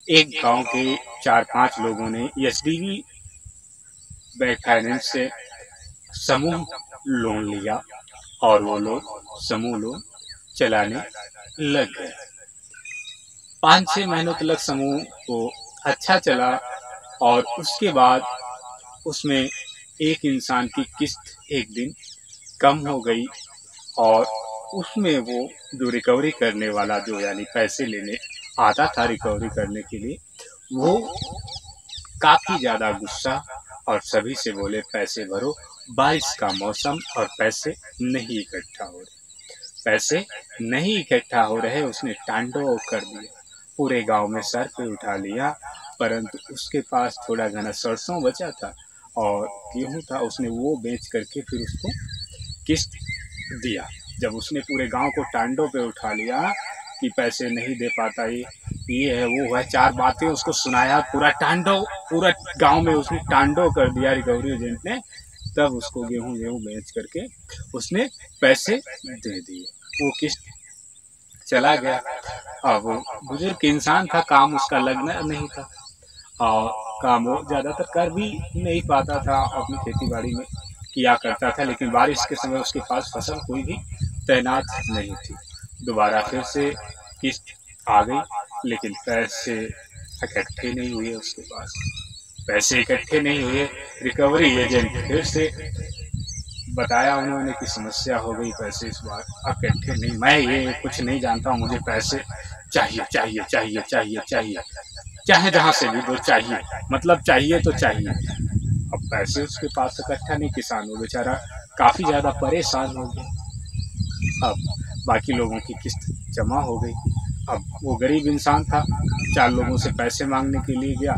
एक गांव के 4-5 लोगों ने एसडीवी बैंक फाइनेंस से समूह लोन लिया और वो लोग समूह लोन चलाने लग गए। 5-6 महीनों तक समूह को अच्छा चला और उसके बाद उसमें एक इंसान की किस्त एक दिन कम हो गई और उसमें वो जो रिकवरी करने वाला जो यानी पैसे लेने आता था रिकवरी करने के लिए, वो काफी ज्यादा गुस्सा और सभी से बोले पैसे भरो, बारिश का मौसम और पैसे नहीं इकट्ठा हो रहे, पैसे नहीं इकट्ठा हो रहे। उसने तांडव कर दिया, पूरे गांव में सर पे उठा लिया। परंतु उसके पास थोड़ा घना सरसों बचा था और गेहूं था, उसने वो बेच करके फिर उसको किस्त दिया। जब उसने पूरे गांव को टांडों पे उठा लिया कि पैसे नहीं दे पाता, ये है वो है, चार बातें उसको सुनाया, पूरा टांडव, पूरा गांव में उसने टांडव कर दिया रिकवरी एजेंट ने। तब उसको गेहूं गेहूं बेच करके उसने पैसे दे दिए, वो किस्त चला गया। अब वो बुजुर्ग इंसान था, काम उसका लगना नहीं था और काम वो ज्यादातर कर भी नहीं पाता था, अपनी खेती बाड़ी में किया करता था, लेकिन बारिश के समय उसके पास फसल कोई भी तैनात नहीं थी। दोबारा फिर से किस्त आ गई, लेकिन पैसे इकट्ठे नहीं हुए उसके पास, पैसे इकट्ठे नहीं हुए। रिकवरी एजेंट फिर से बताया उन्होंने कि समस्या हो गई, पैसे इस बार इकट्ठे नहीं, मैं ये कुछ नहीं जानता हूँ, मुझे पैसे चाहिए चाहिए चाहिए चाहिए चाहिए, चाहे जहां से भी दो, चाहिए मतलब चाहिए तो चाहिए। अब पैसे उसके पास इकट्ठा नहीं, किसान वो बेचारा काफी ज्यादा परेशान हो गया। अब बाकी लोगों की किस्त जमा हो गई। अब वो गरीब इंसान था, 4 लोगों से पैसे मांगने के लिए गया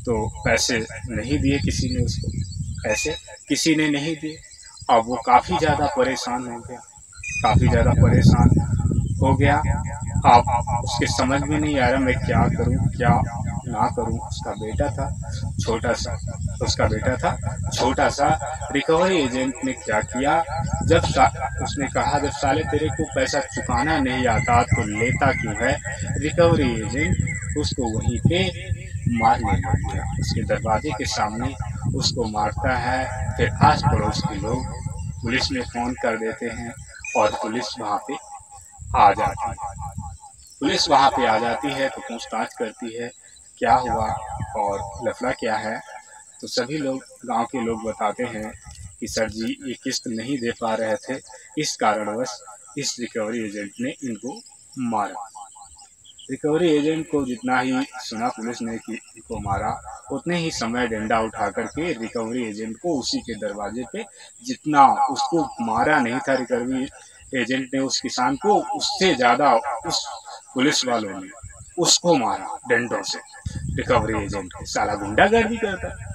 तो पैसे नहीं दिए किसी ने उसको, पैसे किसी ने नहीं दिए। अब वो काफी ज्यादा परेशान हो गया, काफी ज्यादा परेशान हो गया। अब उसके समझ में नहीं आ रहा मैं क्या करूं क्या ना करूं। उसका बेटा था छोटा सा, उसका बेटा था छोटा सा। रिकवरी एजेंट ने क्या किया, जब उसने कहा जब साले तेरे को पैसा चुकाना नहीं आता तो लेता क्यों है। रिकवरी एजेंट उसको वहीं पे मारने लग गया, उसके दरवाजे के सामने उसको मारता है। फिर आस पड़ोस के लोग पुलिस में फोन कर देते हैं और पुलिस वहां पे आ जाती है। पुलिस वहां पे आ जाती है तो पूछताछ करती है क्या हुआ और लफड़ा क्या है। तो सभी लोग, गांव के लोग बताते हैं कि सर जी ये किस्त नहीं दे पा रहे थे, इस कारणवश इस रिकवरी एजेंट ने इनको मारा। रिकवरी एजेंट को जितना ही सुना पुलिस ने कि इनको मारा, उतने ही समय डंडा उठा करके रिकवरी एजेंट को उसी के दरवाजे पे, जितना उसको मारा नहीं था रिकवरी एजेंट ने उस किसान को, उससे ज्यादा उस पुलिस वालों ने उसको मारा डंडों से। रिकवरी एजेंट के साला गुंडागर्दी करता है,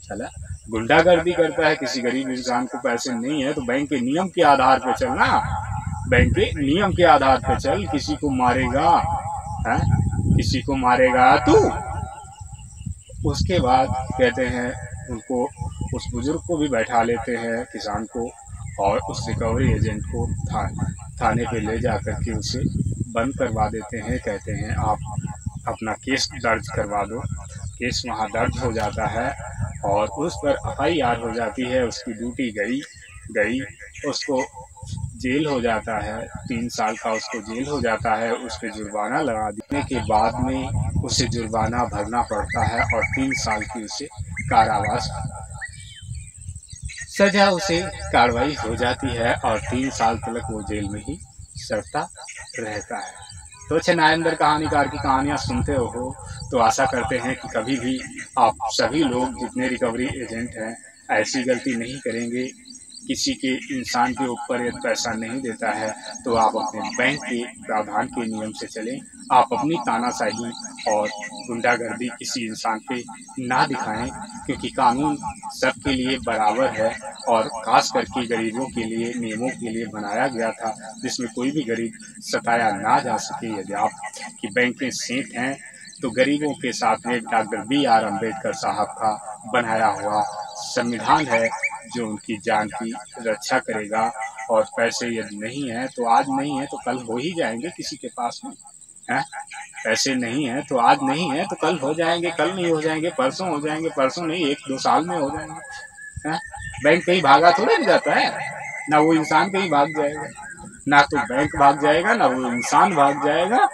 साला गुंडागर्दी करता है। किसी गरीब इंसान को पैसे नहीं है तो बैंक के नियम के आधार पे चलना, बैंक के नियम के आधार पे चल। किसी को मारेगा है, किसी को मारेगा तू। उसके बाद कहते हैं उनको, उस बुजुर्ग को भी बैठा लेते हैं किसान को, और उस रिकवरी एजेंट को थाने पे ले जा करके उसे बंद करवा देते हैं। कहते हैं आप अपना केस दर्ज करवा दो। केस वहाँ दर्ज हो जाता है और उस पर एफआईआर हो जाती है। उसकी ड्यूटी गई गई, उसको जेल हो जाता है, 3 साल का उसको जेल हो जाता है। उस पर जुर्माना लगा देने के बाद में उसे जुर्माना भरना पड़ता है और 3 साल की उसे कारावास सजा उसे कार्रवाई हो जाती है और 3 साल तक वो जेल में ही सड़ता रहता है। तो अच्छे नायंदर कहानीकार की कहानियां सुनते हो तो आशा करते हैं कि कभी भी आप सभी लोग जितने रिकवरी एजेंट हैं ऐसी गलती नहीं करेंगे। किसी के इंसान के ऊपर यदि पैसा नहीं देता है तो आप अपने बैंक के प्रावधान के नियम से चलें। आप अपनी तानाशाही और गुंडागर्दी किसी इंसान पे ना दिखाएं, क्योंकि कानून सबके लिए बराबर है और खास करके गरीबों के लिए नियमों के लिए बनाया गया था, जिसमें कोई भी गरीब सताया ना जा सके। यदि आप की बैंक में सेठ हैं तो गरीबों के साथ में डॉक्टर BR अम्बेडकर साहब का बनाया हुआ संविधान है जो उनकी जान की रक्षा करेगा। और पैसे यदि नहीं है तो आज नहीं है तो कल हो ही जाएंगे किसी के पास में। हैं? पैसे नहीं है तो आज नहीं है तो कल हो जाएंगे, कल नहीं हो जाएंगे, परसों हो जाएंगे, परसों नहीं 1-2 साल में हो जाएंगे। हैं? बैंक कहीं भागा थोड़ा नहीं जाता है, ना वो इंसान कहीं भाग जाएगा, ना तो बैंक भाग जाएगा ना वो इंसान भाग जाएगा।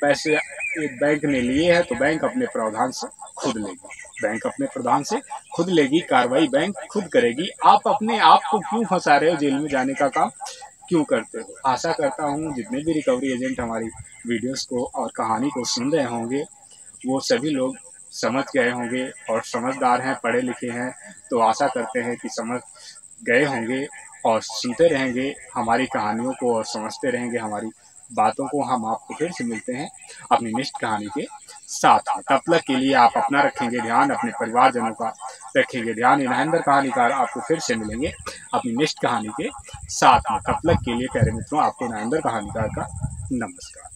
पैसे एक बैंक ने लिए हैं तो बैंक अपने प्रावधान से खुद लेगी, बैंक अपने प्रावधान से खुद लेगी, कार्रवाई बैंक खुद करेगी। आप अपने आप को क्यों फंसा रहे हो, जेल में जाने का काम क्यों करते हो? आशा करता हूँ जितने भी रिकवरी एजेंट हमारी वीडियोस को और कहानी को सुन रहे होंगे वो सभी लोग समझ गए होंगे और समझदार हैं, पढ़े लिखे हैं, तो आशा करते हैं कि समझ गए होंगे और सुनते रहेंगे हमारी कहानियों को और समझते रहेंगे हमारी बातों को। हम आपको फिर से मिलते हैं अपनी नेक्स्ट कहानी के साथ में। तब तक के लिए आप अपना रखेंगे ध्यान, अपने परिवारजनों का रखेंगे ध्यान। नरेंद्र कहानीकार आपको फिर से मिलेंगे अपनी नेक्स्ट कहानी के साथ में। तब तक के लिए प्यारे मित्रों, आपको नरेंद्र कहानीकार का नमस्कार।